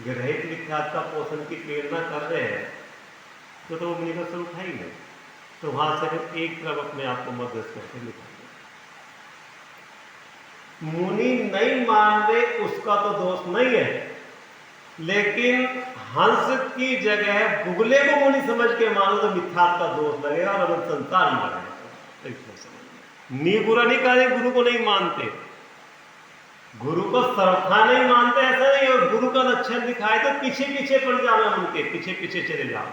ग्रहित मिथ्यात्व का पोषण की प्रेरणा कर रहे हैं तो वो मुनि का स्वरूप है ही नहीं। तो वहां से फिर एक तरफ अपने आप को मध्यस्थ करके निकाल, मुनि नहीं मान रहे उसका तो दोष नहीं है, लेकिन हंस की जगह बुगले को मुनि समझ के मानो तो मिथ्यात्व का दोष लगेगा और अगर संसार ही बनेगा। नी बुरा नहीं कह रहे, गुरु को नहीं मानते, गुरु को सर्वथा नहीं मानते ऐसा नहीं, और गुरु का लक्षण दिखाए तो पीछे पीछे पड़ जाओ, उनके पीछे पीछे चले जाओ।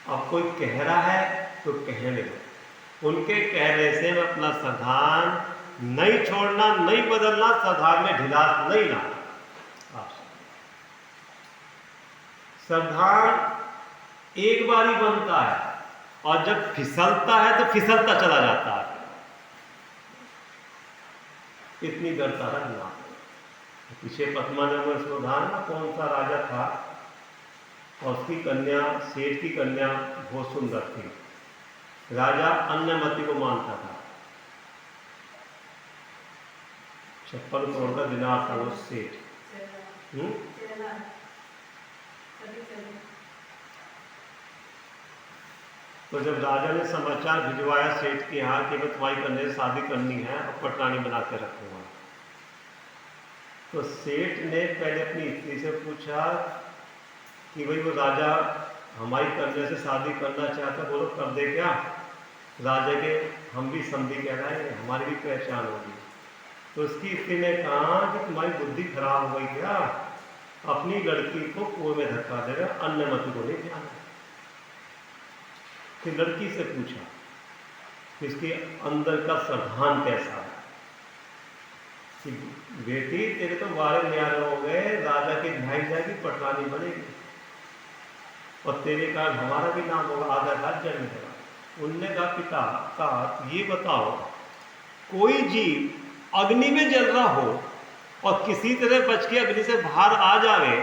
अब कोई कह रहा है तो कहने दो, उनके कहने से मैं अपना साधारण नहीं छोड़ना, नहीं बदलना, साधारण में ढिलास नहीं लाना। साधारण एक बार ही बनता है और जब फिसलता है तो फिसलता चला जाता है। इतनी डरता रखना। पीछे पद्मानगर से उदाहरण, कौन सा राजा था और उसकी कन्या, सेठ की कन्या बहुत सुंदर थी। राजा अन्नमति को मानता था, 56 करोड़ का दिनार था वो सेठ। तो जब राजा ने समाचार भिजवाया सेठ के यहाँ कि मैं तुम्हारी कन्या से शादी करनी है और पटरानी बना के रखूंगा, तो सेठ ने पहले अपनी स्त्री से पूछा कि भाई वो राजा हमारी कन्या से शादी करना चाहता, बोलो कर दे क्या? राजा के हम भी समझी कह रहे हैं, हमारी भी पहचान होगी। तो उसकी स्त्री ने कहा कि तुम्हारी बुद्धि खराब हो गई क्या, अपनी लड़की को कुएं में धक्का देगा, अन्नमति को नहीं ध्यान। फिर लड़की से पूछा कि इसके अंदर का सावधान कैसा है कि बेटी तेरे तो बारे न्यारे हो गए, राजा की ढाई जाएगी, पटरानी बनेगी और तेरे कारण हमारा भी नाम होगा, आधा राज्य मिलेगा। उनने कहा पिता का ये बताओ, कोई जीव अग्नि में जल रहा हो और किसी तरह बच के अग्नि से बाहर आ जाए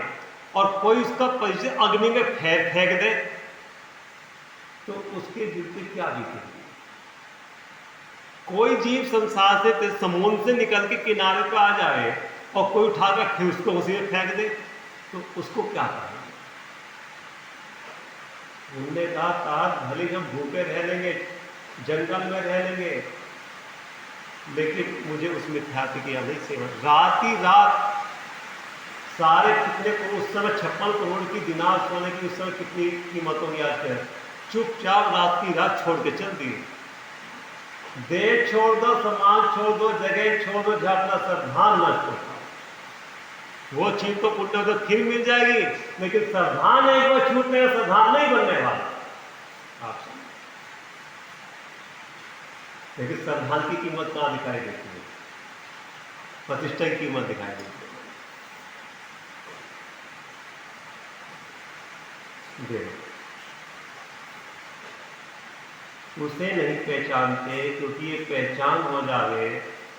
और कोई उसका परिचय अग्नि में फेंक दे तो उसके दिल पे क्या बीतेगी? कोई जीव संसार से समुद्र से निकल के किनारे पर आ जाए और कोई उठाकर फिर उसको उसी में फेंक दे तो उसको क्या करें? उनने कहा भले हम भूखे रह लेंगे, जंगल में रह लेंगे, लेकिन मुझे उस मिथ्यात्व की नहीं सेवा। रात ही रात सारे कितने उस समय 56 करोड़ की दिनार सोने की उस समय कितनी कीमत होगी आज के, चुपचाप रात की रात छोड़ के चल दी। देश छोड़ दो, समाज छोड़ दो, जगह छोड़ दो, जहां अपना सावधान नष्ट होता, वो चीज तो पुण्य तो फिर मिल जाएगी, लेकिन सावधान एक बार छूटने का सावधान नहीं बनने वाला आप। लेकिन सावधान की कीमत कहां दिखाई देती है? प्रतिष्ठा की कीमत दिखाई देती है। उसे नहीं पहचानते क्योंकि ये पहचान हो जावे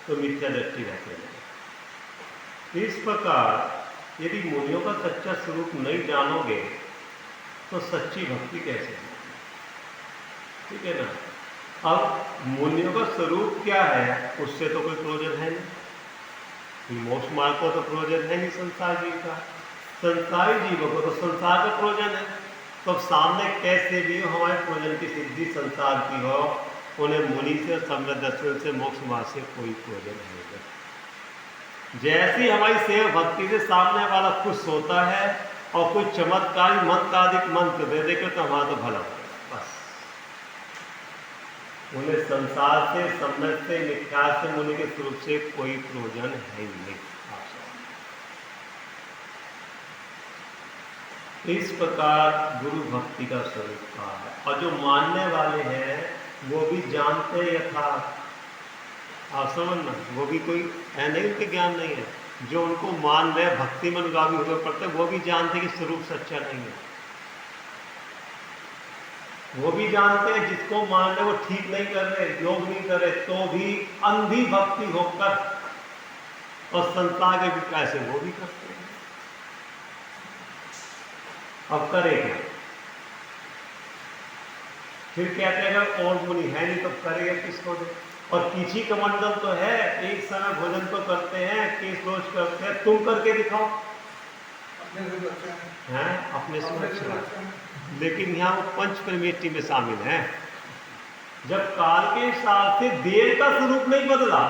तो मिथ्या दृष्टि रहते हैं। इस प्रकार यदि मुनियों का सच्चा स्वरूप नहीं जानोगे तो सच्ची भक्ति कैसे होगी? ठीक है ना। अब मुनियों का स्वरूप क्या है उससे तो कोई प्रयोजन है नहीं, मोक्ष मार्ग को तो प्रयोजन है नहीं संसार जीव का, संसारी जीवों को तो संसार का प्रयोजन है। तो अब सामने कैसे भी हो, हमारे पूजन की सिद्धि संसार की हो, उन्हें मुनि से सम्यक दर्शन से मोक्ष मार्ग से कोई पूजन नहीं है। जैसी हमारी सेवा भक्ति से सामने वाला खुश होता है और कोई चमत्कारी मंत्राधिक मंत्र दे देकर तो हमारा तो भला हो बस। उन्हें संसार से सम्यक से मिथ्या से मुनि के स्वरूप से कोई प्रयोजन है ही नहीं। इस प्रकार गुरु भक्ति का स्वरूप का है। और जो मानने वाले हैं वो भी जानते यथार्थ, आप समझना, वो भी कोई है नहीं, उनके ज्ञान नहीं है। जो उनको मान रहे भक्ति में अनुरागी हुए पड़ते वो भी जानते कि स्वरूप सच्चा नहीं है। वो भी जानते हैं जिसको मान रहे वो ठीक नहीं कर रहे, योग नहीं कर रहे, तो भी अंधी भक्ति होकर और संसार के विकास से वो भी करते हैं। अब करेगा फिर कहते हैं अगर और मुनि है नहीं तो करेगा किसको दे। और पीछी कमंडल तो है, एक समय भोजन तो करते हैं, केस रोज करते हैं, तुम करके दिखाओ। अपने से बच्चे हैं अपने से अपने अच्छा, बच्चे लेकिन यहाँ वो पंच परमेष्टि में शामिल है। जब काल के हिसाब से देव का स्वरूप नहीं बदला,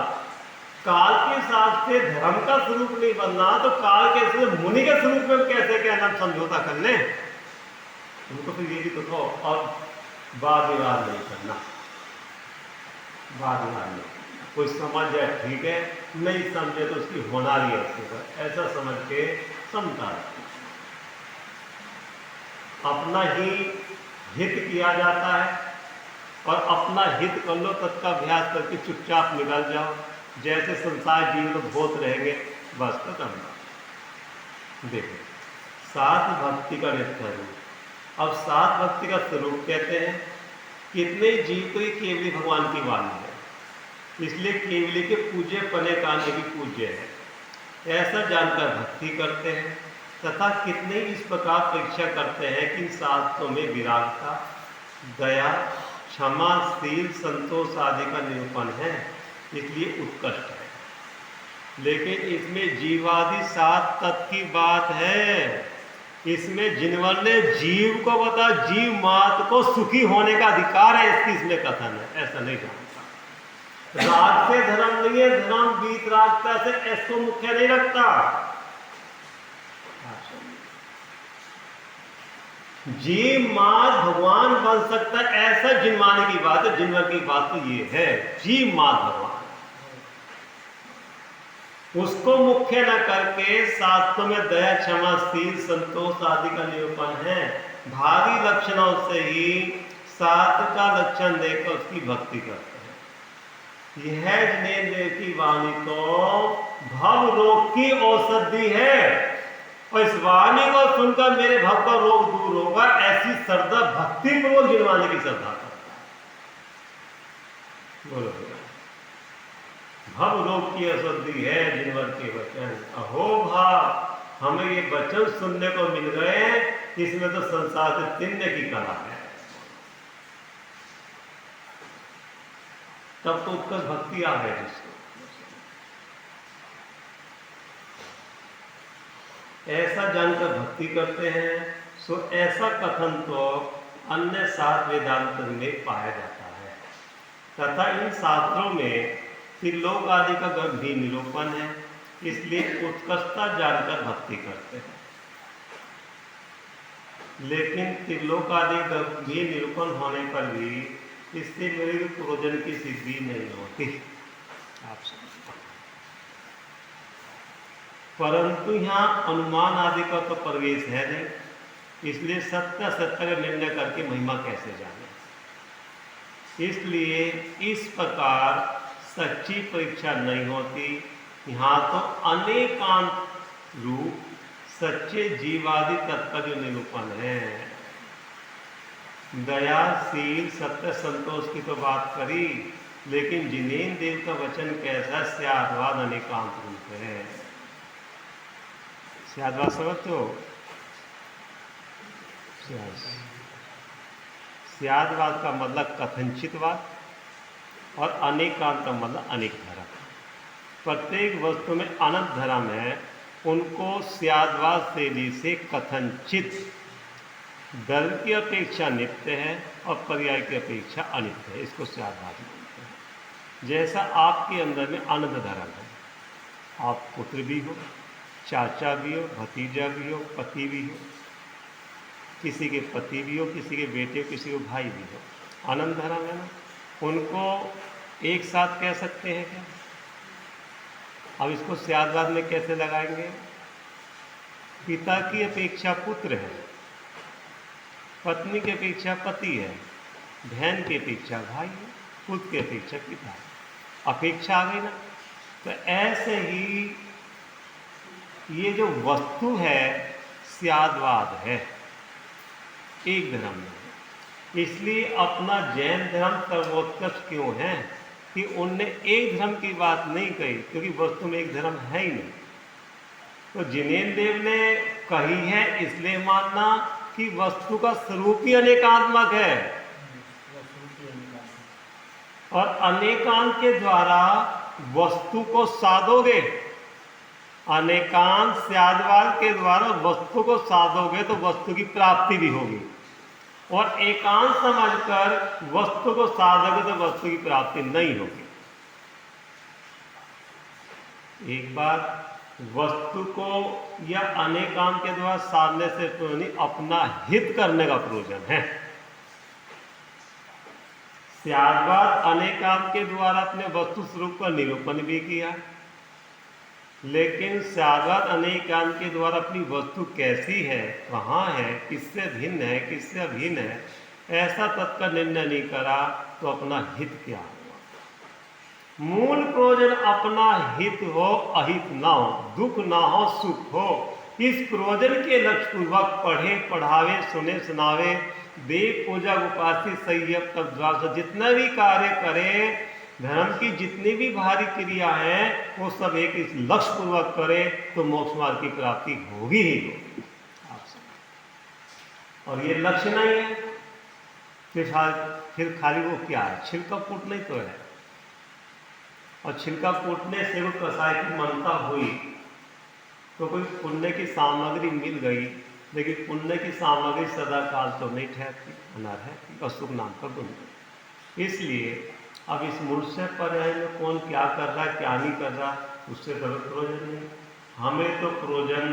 काल के हिसाब से धर्म का स्वरूप नहीं बदला, तो काल के हिसाब से मुनि के स्वरूप में कैसे क्या नाम समझौता कर ले। उनको फिर ये भी तो कहो। और वाद विवाद नहीं करना, वाद विवाद नहीं, कोई समझ जाए ठीक है, नहीं समझे तो उसकी होनारी है उसके ऊपर, ऐसा समझ के समझा। अपना ही हित किया जाता है और अपना हित कर लो, तत्का अभ्यास करके चुपचाप निकल जाओ। जैसे संसार जीवन बहुत रहेंगे बस खत्म। देखो सात भक्ति का नित्य रूप। अब सात भक्ति का स्वरूप कहते हैं कितने जीव तो ये केवली भगवान की वाणी है, इसलिए केवली के पूज्य पने काने भी पूज्य है, ऐसा जानकर भक्ति करते हैं। तथा कितने इस प्रकार परीक्षा करते हैं कि इन सातों में विरागता, दया, क्षमा, शील, संतोष आदि का निरूपण है, इसलिए उत्कृष्ट है। लेकिन इसमें जीवादि सात तत्व की बात है। इसमें जिनवर ने जीव को बता, जीव मात्र को सुखी होने का अधिकार है, इसकी इसमें कथन है। ऐसा नहीं जानता। राग से धर्म नहीं है, धर्म वीतरागता से ऐसो मुख्य नहीं रखता। जीव मात भगवान बन सकता है, ऐसा जिनवाने की बात है। जिनवर की बात तो ये है, जीव मात भगवान, उसको मुख्य न करके शास्त्रों में दया, क्षमा, शील, संतोष आदि का निरूपण है। भारी लक्षणों से ही सात का लक्षण देकर उसकी भक्ति करते हैं। यह जिनेंद्र की वाणी तो भव रोग की औषधि है, और इस वाणी को सुनकर मेरे भव का रोग दूर होगा, ऐसी श्रद्धा भक्ति पूर्वक जिनवाने की श्रद्धा करता है। बोलो भव रोग की औषधि है जिनवर के वचन। अहो भाव, हमें ये वचन सुनने को मिल गए, इसमें तो संसार से तिन्ने की कला है। तब तो उत्कर्ष भक्ति आ गई जिसको। ऐसा जानकर भक्ति करते हैं, सो ऐसा कथन तो अन्य सात वेदांत में पाया जाता है। तथा इन शास्त्रों में त्रिलोक आदि का गंभीर निरूपण है, इसलिए उत्कृष्टता जानकर भक्ति करते हैं। लेकिन त्रिलोक आदि गंभीर निरूपण होने पर भी इससे मेरे पूर्वजन की सिद्धि नहीं होती। आप परंतु यहाँ अनुमान आदि का तो प्रवेश है नहीं, इसलिए सत्य का निर्णय करके महिमा कैसे जाने। इसलिए इस प्रकार सच्ची परीक्षा नहीं होती। यहाँ तो अनेकांत रूप सच्चे जीवादि तत्व का जो निरूपण है, दया, शील, सत्य, संतोष की तो बात करी, लेकिन जिनेन्द्र देव का वचन कैसा स्याद्वाद अनेकांत रूप है। स्याद्वाद समझते हो? स्याद्वाद का मतलब कथनचितवाद और अनेकांत का मतलब अनेक धर्म। प्रत्येक वस्तु में अनंत धर्म है, उनको स्याद्वाद शैली से कथनचित द्रव्य की अपेक्षा नित्य है और पर्याय की अपेक्षा अनित्य है, इसको स्यादवाद बोलते हैं। जैसा आपके अंदर में अनंत धर्म है, आप पुत्र भी हो, चाचा भी हो, भतीजा भी हो, पति भी हो, किसी के पति भी हो, किसी के बेटे हो, किसी के भाई भी हो, अनंत धर्म है ना, उनको एक साथ कह सकते हैं क्या? अब इसको स्यादवाद में कैसे लगाएंगे? पिता की अपेक्षा पुत्र है, पत्नी की अपेक्षा पति है, बहन की अपेक्षा भाई है, पुत्र की अपेक्षा पिता है, अपेक्षा आ गई ना। तो ऐसे ही ये जो वस्तु है स्यादवाद है, एक धर्म में। इसलिए अपना जैन धर्म सर्वोत्कृष्ट क्यों है कि उनने एक धर्म की बात नहीं कही, क्योंकि वस्तु में एक धर्म है ही नहीं। तो जिनेन्द्र देव ने कही है इसलिए मानना कि वस्तु का स्वरूप ही अनेकात्मक है, और अनेकांत के द्वारा वस्तु को साधोगे, अनेकांत स्यादवाद के द्वारा वस्तु को साधोगे तो वस्तु की प्राप्ति भी होगी, और एकांत समझकर वस्तु को साधोगे तो वस्तु की प्राप्ति नहीं होगी। एक बार वस्तु को या अनेकांत के द्वारा साधने से नहीं, अपना हित करने का प्रयोजन है। स्यादवाद अनेकांत के द्वारा अपने वस्तु स्वरूप का निरूपण भी किया, लेकिन स्यादवाद अनेकांत के द्वारा अपनी वस्तु कैसी है, कहाँ है, किससे भिन्न है, किससे अभिन्न है, ऐसा तत्का निर्णय नहीं करा तो अपना हित क्या होगा? मूल प्रयोजन अपना हित हो, अहित ना हो, दुख ना हो, सुख हो। इस प्रयोजन के लक्ष्य पूर्वक पढ़े, पढ़ावे, सुने, सुनावे, देव पूजा, उपास्य, संयम, तप, जितना भी कार्य करे, धर्म की जितनी भी भारी क्रिया है वो सब एक इस लक्ष्य पूर्वक करे तो मोक्ष मार्ग की प्राप्ति होगी ही होगी। और ये लक्ष्य नहीं है फिर खाली वो क्या है, छिलका फूटना ही तो है। और छिलका फूटने से वो कसाय की मनता हुई तो कोई पुण्य की सामग्री मिल गई, लेकिन पुण्य की सामग्री सदा काल तो नहीं ठहरती, अनर्थ है, अशुभ नाम का गुण। इसलिए अब इस मूर्छा पर्याय में कौन क्या कर रहा है, क्या नहीं कर रहा, उससे कोई प्रयोजन नहीं। हमें तो प्रयोजन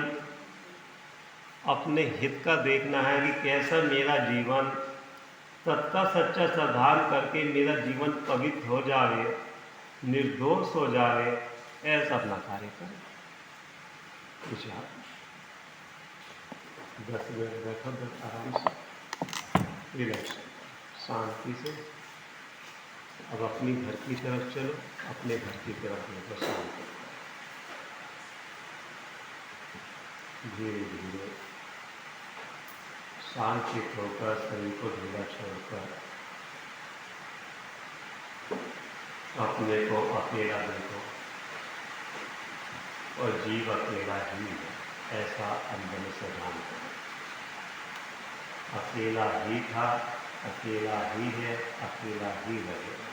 अपने हित का देखना है कि कैसा मेरा जीवन सत्ता सच्चा साधारण करके मेरा जीवन पवित्र हो जाए, निर्दोष हो जाए, ऐसा अपना कार्य करें। विचार 10 मिनट बैठो, आराम से, रिलैक्स, शांति से। अब अपनी घर की तरफ चलो, अपने घर की तरफ लेकर शांत करो। धीरे धीरे शांतित होकर शरीर को ढीला छोड़कर अपने को अकेला देखो, और जीव अकेला ही है ऐसा अंदर से ध्यान करो। अकेला ही था, अकेला ही है, अकेला ही रहेगा।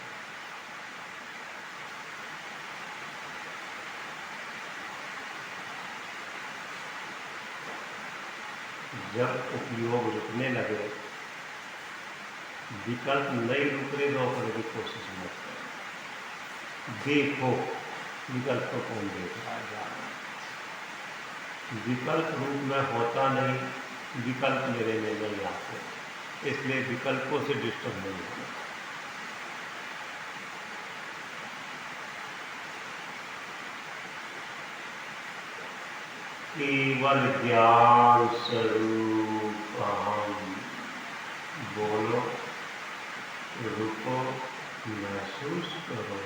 जब उपयोग रुकने लगे, विकल्प नहीं रुक रहे रोकने की कोशिश मत करो। देखो विकल्प को कौन देख रहा है, जा रहा है। विकल्प रूप में होता नहीं, विकल्प मेरे में नहीं आते, इसलिए विकल्पों से डिस्टर्ब नहीं होना। केवल ज्ञान स्वरूप अहम, बोलो, रुको, महसूस करो,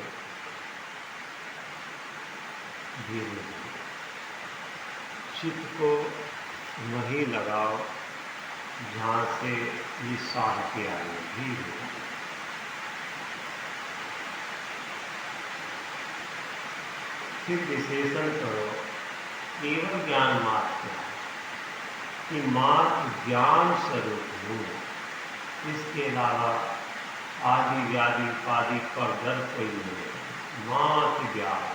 धीरे धीरे चित्त को वहीं लगाओ जहाँ से ये साहित्य आए, धीरे फिर विशेषण करो। केवल ज्ञान मात्र है कि मात्र ज्ञान स्वरूप हूँ, इसके अलावा आदि व्याधि उपाधि पर दर कोई नहीं है, मात्र ज्ञान।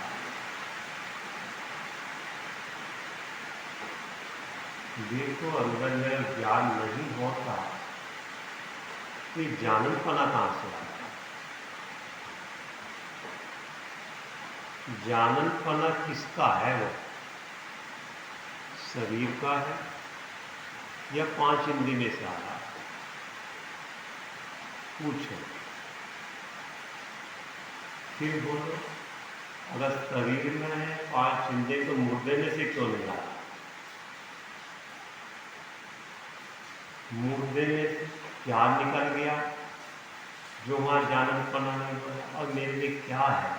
देखो अंदर में ज्ञान नहीं होता तो ये जाननपना कहाँ से आता है? जाननपना किसका है? वो शरीर का है या पांच इंद्रिय में से आ रहा है? पूछो, फिर बोलो। अगर शरीर में है पांच इंद्रिय तो मुर्दे में से क्यों नहीं आ रहा? मुर्दे में से क्या निकल गया जो वहां जाननपना नहीं हो रहा? और मेरे लिए क्या है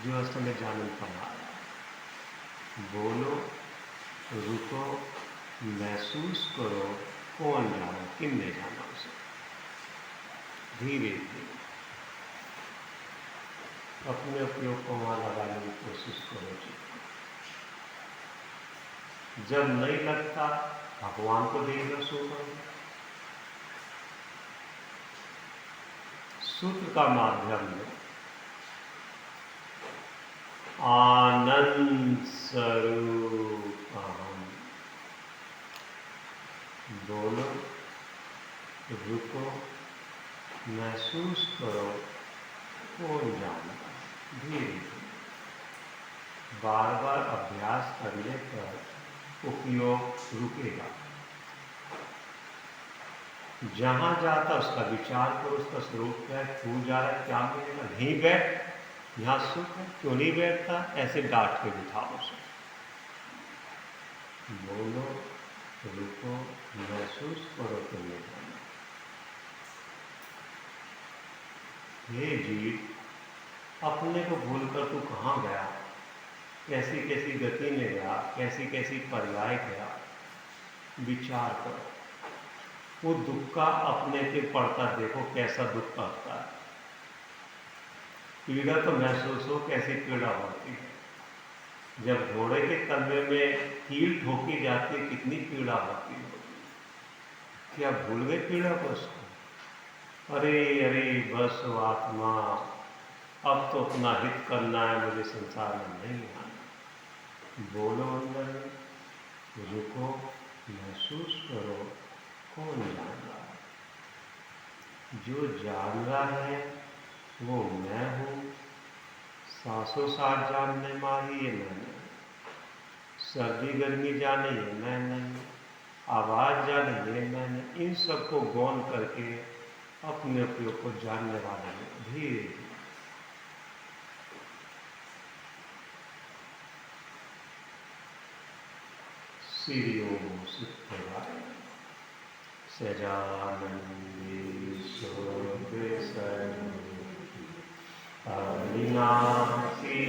जो असल में जाननपना आ रहा है? बोलो, रुको, महसूस करो, कौन जाना, किसने जाना उसे? धीरे धीरे अपने उपयोग को वहां लगाने की कोशिश करो। जब नहीं लगता भगवान को देगा सो करो। सूत्र का माध्यम में आनंद स्वरूप अहम। बोलो, रुको, महसूस करो, कौन जानता। धीरे धीरे बार बार अभ्यास करने पर उपयोग रुकेगा। जहां जाता उसका विचार करो, उसका स्वरूप क्या है, क्यों जा रहा है, क्या मिलेगा। नहीं बैठ, यहां सुख है, क्यों नहीं बैठता, ऐसे डांट के बिठाओ उसे। बोलो, रुको, महसूस करो, तुमने जाना। हे जीव, अपने को भूलकर तू कहाँ गया, कैसी कैसी गति में गया, कैसी कैसी पर्याय गया, विचार करो। वो दुख का अपने पे पड़ता देखो, कैसा दुख पड़ता है। पीड़ा तो महसूस हो, कैसी पीड़ा होती है। जब घोड़े के तलवे में कील ठोकी जाती है, कितनी पीड़ा होती है। क्या भूल गए पीड़ा को उसको? अरे अरे बस वो आत्मा, अब तो अपना हित करना है, मुझे संसार में नहीं आना। बोलो अंदर में, रुको, महसूस करो, कौन जान रहा है? जो जान रहा है वो मैं हूँ। सांसों सांस जानने माही ये मैं नहीं। सर्दी गर्मी जाने ये मैं नहीं। आवाज जाने ये मैं नहीं। इन सबको गौन करके अपने उपयोग को जानने वाला है। धीरे धीरे श्री ओम सिद्धराय सजानंदी अविनाशी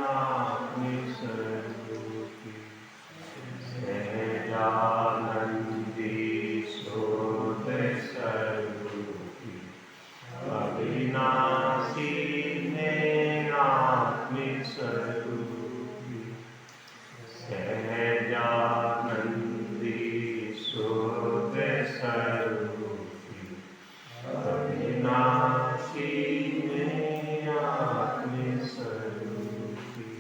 आत्मी स्वरूपी सजानंदी शोध स्वरूपी अविनाशी आत्मी स्वरूपी सजानंदी शोध स्वरूपी अविनाशी आत्मी स्वरूपी।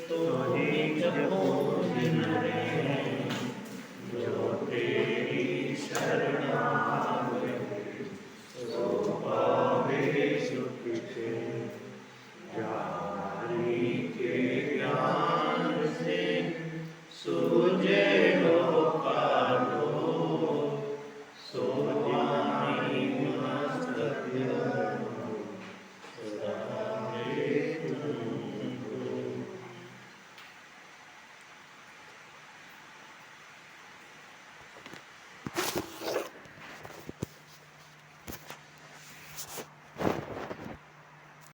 तो ही जपो दिन रे, जो तेरी शरण आवे, सो पावे सुख के। ज्ञानी के ज्ञान से सूझे लोका लो, सो ज्ञानी मस्तक सदा रे तुम।